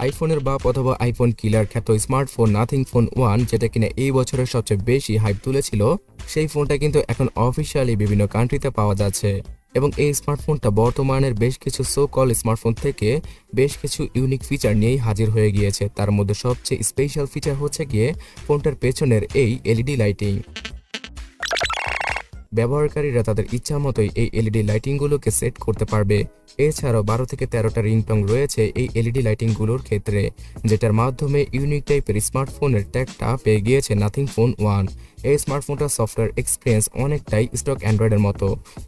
আইফোনের বাপ অথবা আইফোন কিলার খ্যাত স্মার্টফোন নাথিং ফোন 1, যেটা কিনা এই বছরের সবচেয়ে বেশি হাইপ তুলেছিল, সেই ফোনটা কিন্তু এখন অফিসিয়ালি বিভিন্ন কান্ট্রিতে পাওয়া যাচ্ছে। এবং এই স্মার্টফোনটা বর্তমানের বেশ কিছু সো কল স্মার্টফোন থেকে বেশ কিছু ইউনিক ফিচার নিয়েই হাজির হয়ে গিয়েছে। তার মধ্যে সবচেয়ে স্পেশাল ফিচার হচ্ছে গিয়ে ফোনটার পেছনের এই এলইডি লাইটিং। ব্যবহারকারীরা তাদের ইচ্ছা মতোই এই এলইডি লাইটিংগুলোকে সেট করতে পারবে। এছাড়াও 12 থেকে 13টা রিংটং রয়েছে এই এলইডি লাইটিংগুলোর ক্ষেত্রে, যেটার মাধ্যমে ইউনিক টাইপের স্মার্টফোনের ট্যাগটা পেয়ে গিয়েছে নাথিং ফোন 1। এই স্মার্টফোনটার সফটওয়্যার এক্সপিরিয়েন্স অনেকটাই স্টক অ্যান্ড্রয়েডের মতো,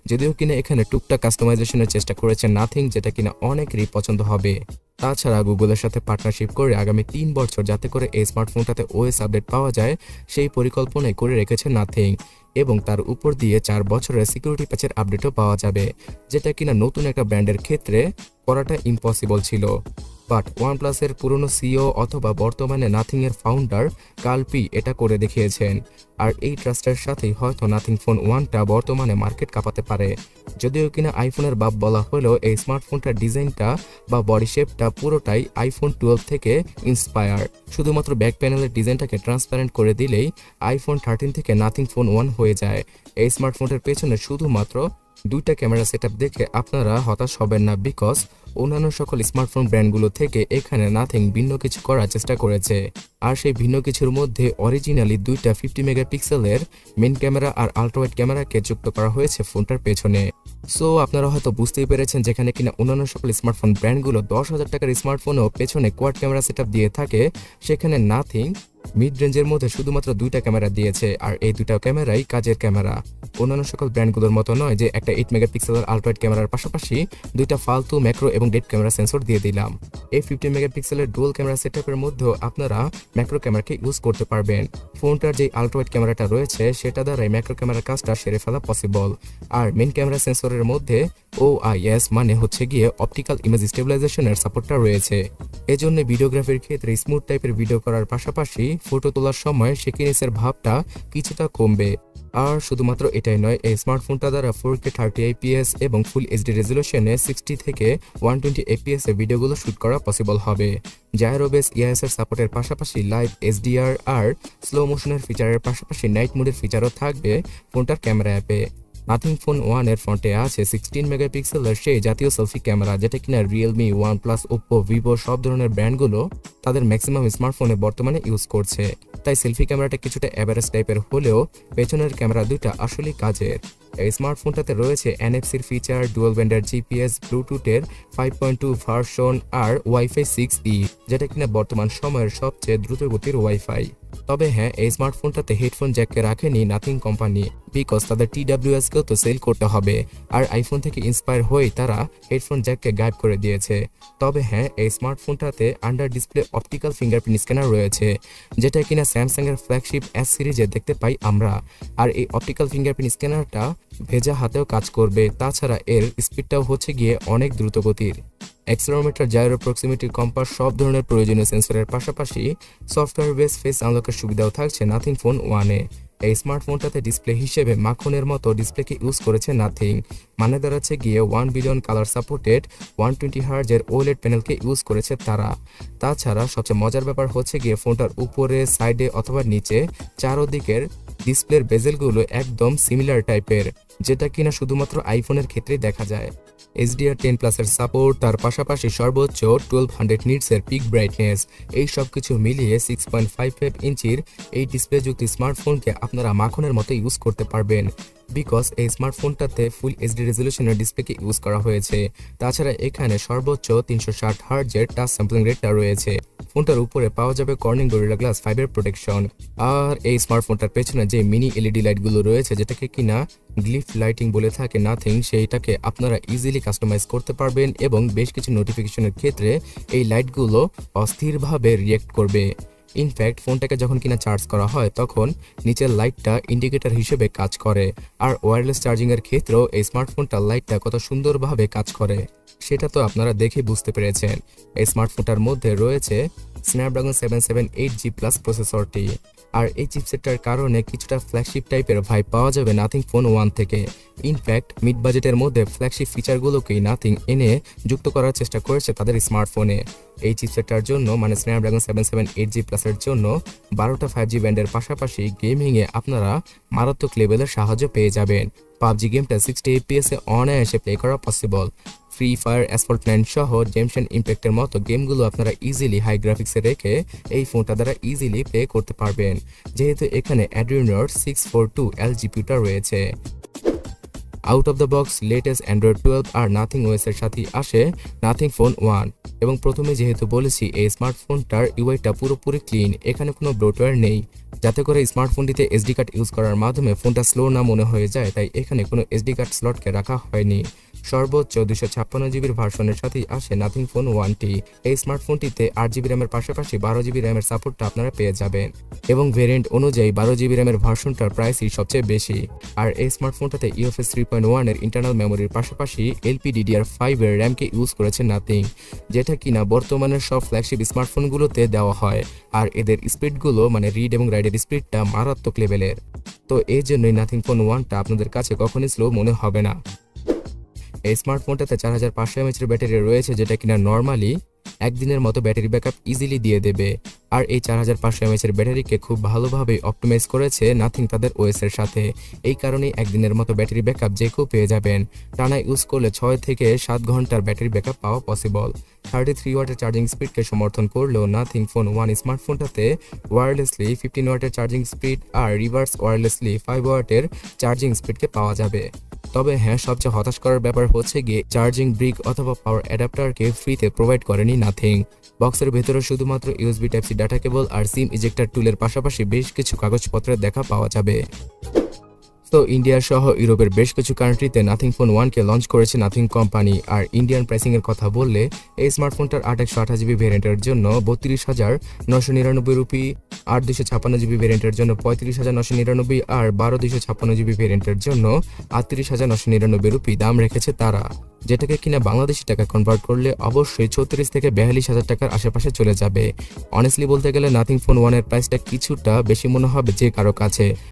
যদিও কিনা এখানে টুকটাক কাস্টমাইজেশনের চেষ্টা করেছে নাথিং, যেটা কিনা অনেকেরই পছন্দ হবে। তাছাড়া গুগলের সাথে পার্টনারশিপ করে আগামী 3 বছর যাতে করে এই স্মার্টফোনটাতে ওএস আপডেট পাওয়া যায় সেই পরিকল্পনাই করে রেখেছে নাথিং। এবং তার উপর দিয়ে 4 বছরের সিকিউরিটি প্যাচের আপডেটও পাওয়া যাবে, যেটা কিনা নতুন একটা ব্র্যান্ডের ক্ষেত্রে করাটা ইম্পসিবল ছিল। বাট ওয়ানপ্লাসের পুরনো সিইও অথবা বর্তমানে নাথিং এর ফাউন্ডার কালপি এটা করে দেখিয়েছেন। আর এই ট্রাস্টের সাথেই হয়তো নাথিং ফোন 1টা বর্তমানে মার্কেট কাঁপাতে পারে। যদিও কিনা আইফোনের বাপ বলা হলেও এই স্মার্টফোনটার ডিজাইনটা বা বডি শেপটা পুরোটাই আইফোন 12 থেকে ইন্সপায়ার। শুধুমাত্র ব্যাক প্যানেলের ডিজাইনটাকে ট্রান্সপারেন্ট করে দিলেই আইফোন 13 থেকে নাথিং ফোন 1 হয়ে যায়। এই স্মার্টফোনটার পেছনে শুধুমাত্র 2টা ক্যামেরা সেটআপ দেখে আপনারা হতাশ হবেন না, বিকজ অন্যান্য সকল স্মার্টফোন ব্র্যান্ডগুলো থেকে এখানে নাথিং ভিন্ন কিছু করার চেষ্টা করেছে। আর সেই ভিন্ন কিছুর মধ্যে অরিজিনালি 2টা 50 মেগাপিক্সেলের মেইন ক্যামেরা আর আল্ট্রাওয়াইড ক্যামেরাকে যুক্ত করা হয়েছে ফোনটার পেছনে। সো আপনারা হয়তো বুঝতেই পেরেছেন, যেখানে কিনা অন্যান্য সকল স্মার্টফোন ব্র্যান্ডগুলো 10,000 টাকার স্মার্টফোনও পেছনে কোয়াড ক্যামেরা সেটআপ দিয়ে থাকে, সেখানে নাথিং মিড রেঞ্জের মধ্যে শুধুমাত্র 2টা ক্যামেরা দিয়েছে। আর এই 2টা ক্যামেরাই কাজের ক্যামেরা। অন্যান্য সকল ব্র্যান্ডগুলোর মতো নয় যে একটা 8 মেগাপিক্সেলের আল্ট্রাওয়াইড ক্যামেরার পাশাপাশি 2টা ফালতু ম্যাক্রো এবং ডেপ ক্যামেরা সেন্সর দিয়ে দিলাম। এই 50 মেগাপিক্সেলের ডুয়াল ক্যামেরা সেটআপের মধ্যেও আপনারা ম্যাক্রো ক্যামেরাকে ইউজ করতে পারবেন। ফোনটার যে আল্ট্রাওয়াইড ক্যামেরাটা রয়েছে সেটা দ্বারাই ম্যাক্রো ক্যামেরার কাজটা সেরে ফেলা পসিবল। আর মেইন ক্যামেরা সেন্সরের মধ্যে OIS মানে হচ্ছে গিয়ে অপটিক্যাল ইমেজ স্টেবিলাইজেশনের সাপোর্টটা রয়েছে। এজন্য ভিডিওগ্রাফির ক্ষেত্রে স্মুথ টাইপের ভিডিও করার পাশাপাশি ফটো তোলার সময় শেকিনেসের ভাবটা কিছুটা কমবে। আর শুধুমাত্র এটাই নয়, এই স্মার্টফোনটা দ্বারা 4K 30 IPS এবং ফুল এইচডি রেজলিউশনে 60 থেকে 120 FPS এ ভিডিওগুলো শুট করা পসিবল হবে। জাইরোবেস EIS এর সাপোর্টের পাশাপাশি লাইভ HDR আর স্লো মোশনের ফিচারের পাশাপাশি নাইট মোডের ফিচারও থাকবে ফোনটার ক্যামেরা অ্যাপে। নাথিং ফোন 1 এর ফ্রন্টে আছে 16 মেগাপিক্সেলের সেই জাতীয় সেলফি ক্যামেরা, যেটা কিনা রিয়েলমি, ওয়ানপ্লাস, ওপ্পো, ভিভো সব ধরনের ব্র্যান্ডগুলো তাদের ম্যাক্সিমাম স্মার্টফোনে বর্তমানে ইউজ করছে। তাই সেলফি ক্যামেরাটা কিছুটা অ্যাভারেজ টাইপের হলেও পেছনের ক্যামেরা 2টা আসলেই কাজের। এই স্মার্টফোনটাতে রয়েছে NFC-র ফিচার, ডুয়াল ব্যান্ডের GPS, ব্লুটুথের 5.2 ভার্সন আর ওয়াইফাই 6E, যেটা কিনা বর্তমান সময়ের সবচেয়ে দ্রুতগতির ওয়াইফাই। তবে হ্যাঁ, এই স্মার্টফোনটাতে হেডফোন জ্যাককে রাখেনি নাথিং কোম্পানি, বিকজ তাদের TWS-কেও তো সেল করতে হবে। আর আইফোন থেকে ইন্সপায়ার হয়ে তারা হেডফোন জ্যাককে গায়েব করে দিয়েছে। তবে হ্যাঁ, এই স্মার্টফোনটাতে under display optical fingerprint scanner রয়েছে, যেটা কিনা স্যামসাংয়ের ফ্ল্যাগশিপ S সিরিজে দেখতে পাই আমরা। আর এই অপটিক্যাল ফিঙ্গারপ্রিন্ট স্ক্যানারটা ভেজা হাতেও কাজ করবে। তাছাড়া এর স্পিডটাও হচ্ছে গিয়ে অনেক দ্রুতগতির। অ্যাক্সেলেরোমিটার, জাইরো, প্রক্সিমিটি কম্পাস সব ধরনের প্রয়োজনীয় সেন্সরের পাশাপাশি সফটওয়্যার বেস ফেস আনলকের সুবিধাও থাকছে নাথিং ফোন 1-এ। এই স্মার্টফোনটাতে ডিসপ্লে হিসেবে মাখনের মতো ডিসপ্লেকে ইউজ করেছে নাথিং, মানে দাঁড়াচ্ছে গিয়ে 1 বিলিয়ন কালার সাপোর্টেড 120 হার্জের OLED প্যানেলকে ইউজ করেছে তারা। তাছাড়া সবচেয়ে মজার ব্যাপার হচ্ছে গিয়ে ফোনটার উপরে, সাইডে অথবা নিচে চারোদিকের ডিসপ্লের বেজেলগুলো একদম সিমিলার টাইপের, যেটা কিনা শুধুমাত্র আইফোনের ক্ষেত্রেই দেখা যায়। HDR10+ এর সাপোর্ট, তার পাশাপাশি সর্বোচ্চ 1200 নিটসের পিক ব্রাইটনেস, এই সব কিছু মিলিয়ে 6.55 ইঞ্চির এই ডিসপ্লেযুক্ত স্মার্টফোনকে আপনারা মাখনের মতো ইউজ করতে পারবেন, বিকজ এই স্মার্টফোনটাতে ফুল এইচডি রেজলিউশনের ডিসপ্লেকে ইউজ করা হয়েছে। তাছাড়া এখানে সর্বোচ্চ 360 হার্জের টাচ স্যাম্পলিং রেটটা রয়েছে। ফোনটার উপরে পাওয়া যাবে কর্নিং গরিলা গ্লাস 5-এর প্রোটেকশন। আর এই স্মার্টফোনটার পেছনে যে মিনি LED লাইটগুলো রয়েছে, যেটাকে কিনা গ্লিফ লাইটিং বলে থাকে নাথিং, সেইটাকে আপনারা ইজিলি কাস্টমাইজ করতে পারবেন এবং বেশ কিছু নোটিফিকেশনের ক্ষেত্রে এই লাইটগুলো অস্থিরভাবে রিয়েক্ট করবে। ইনফ্যাক্ট ফোনটাকে যখন কিনা চার্জ করা হয় তখন নিচের লাইটটা ইন্ডিকেটর হিসেবে কাজ করে। আর ওয়্যারলেস চার্জিংয়ের ক্ষেত্রেও এই স্মার্টফোনটার লাইটটা কত সুন্দরভাবে কাজ করে সেটা তো আপনারা দেখে বুঝতে পেরেছেন। এই স্মার্টফোনটার মধ্যে রয়েছে স্ন্যাপড্রাগন 778G প্লাস প্রসেসরটি। আর এই চিপসেটটার কারণে কিছুটা ফ্ল্যাগশিপ টাইপের ভাইব পাওয়া যাবে নাথিং ফোন 1 থেকে। ইনফ্যাক্ট মিড বাজেটের মধ্যে ফ্ল্যাগশিপ ফিচারগুলোকেই নাথিং এনে যুক্ত করার চেষ্টা করেছে তাদের স্মার্টফোনে। এই চিপসেটটার জন্য মানে স্ন্যাপড্রাগন 778G প্লাসের জন্য 12টা 5G ব্যান্ডের পাশাপাশি গেমিংয়ে আপনারা মারাত্মক লেভেলের সাহায্য পেয়ে যাবেন। পাবজি গেমটা 60 FPS এ অনায়াসে প্লে করা পসিবল। ফ্রি ফায়ার, অ্যাসফল্ট 9 সহ জেমশন ইম্প্যাক্টের মতো গেমগুলো আপনারা ইজিলি হাই গ্রাফিক্সে রেখে এই ফোনটা দ্বারা ইজিলি প্লে করতে পারবেন, যেহেতু এখানে Redmi Note 642L জিপিউটা রয়েছে। Out of the box latest Android 12 আর নাথিং ওএস এর সাথে আসে নাথিং ফোন 1। এবং প্রথমে যেহেতু বলেছি এই স্মার্টফোনটার ইউআইটা পুরোপুরি ক্লিন, এখানে কোনো ব্লোটওয়্যার নেই, যাতে করে স্মার্টফোনটিতে এসডি কার্ড ইউজ করার মাধ্যমে ফোনটা স্লো না মনে হয়ে যায়, তাই এখানে কোনো এসডি কার্ড স্লটকে রাখা হয়নি। সর্বোচ্চ 256GB ভার্সনের সাথেই আসে নাথিং ফোন 1টি। এই স্মার্টফোনটিতে 8GB র্যামের পাশাপাশি 12GB র্যামের সাপোর্টটা আপনারা পেয়ে যাবেন এবং ভেরিয়েন্ট অনুযায়ী 12GB র্যামের ভার্সনটার প্রাইসই সবচেয়ে বেশি। আর এই স্মার্টফোনটাতে UFS 3.1 এর ইন্টারনাল মেমোরির পাশাপাশি LPDDR5 এর র্যামকে ইউজ করেছে নাথিং, যেটা কিনা বর্তমানের সব ফ্ল্যাগশিপ স্মার্টফোনগুলোতে দেওয়া হয়। আর এদের স্পিডগুলো মানে রিড এবং রাইডের স্পিডটা মারাত্মক লেভেলের, তো এই জন্যই নাথিং ফোন 1টা আপনাদের কাছে কখনই স্লো মনে হবে না। এই স্মার্টফোনটাতে 4500 mAh এর ব্যাটারি রয়েছে, যেটা কিনা নর্মালি একদিনের মতো ব্যাটারি ব্যাকআপ ইজিলি দিয়ে দেবে। আর এই 4500 mAh এর ব্যাটারিকে খুব ভালোভাবে অপটিমাইজ করেছে নাথিং তাদের ওএস এর সাথে। এই কারণেই একদিনের মতো ব্যাটারি ব্যাকআপ যে কেউ পেয়ে যাবেন। টানা ইউজ করলে 6 থেকে 7 ঘন্টার ব্যাটারি ব্যাকআপ পাওয়া পসিবল। 33 ওয়াটের চার্জিং স্পিডকে সমর্থন করলেও নাথিং ফোন 1 স্মার্টফোনটাতে ওয়্যারলেসলি 15 ওয়াটের চার্জিং স্পিড আর রিভার্স ওয়্যারলেসলি 5 ওয়াটের চার্জিং স্পিডকে পাওয়া যাবে। তবে হ্যাঁ, সবচেয়ে হতাশ করার ব্যাপার হচ্ছে গিয়ে চার্জিং ব্রিক অথবা পাওয়ার অ্যাডাপ্টারকে ফ্রিতে প্রোভাইড করেনি নাথিং। বক্সের ভেতরে শুধুমাত্র USB type C data cable আর সিম ইজেক্টর টুলের পাশাপাশি বেশ কিছু কাগজপত্রের দেখা পাওয়া যাবে। তো ইন্ডিয়া সহ ইউরোপের বেশ কিছু কান্ট্রিতে নাথিং ফোন 1কে লঞ্চ করেছে নাথিং কোম্পানি। আর ইন্ডিয়ান প্রাইসিং এর কথা বললে এই স্মার্টফোনটার 8/128GB ভেরিয়েন্টের জন্য 32,999 রুপি, 8/256GB ভেরিয়েন্টের জন্য 35,999 আর 12/256GB ভেরিয়েন্টের জন্য 38,999 রুপি দাম রেখেছে তারা, যেটাকে কিনা বাংলাদেশি টাকা কনভার্ট করলে অবশ্যই 36 থেকে 42,000 টাকার আশেপাশে চলে যাবে। অনেস্টলি বলতে গেলে নাথিং ফোন 1 এর প্রাইসটা কিছুটা বেশি মনে হবে যে কারো কাছে।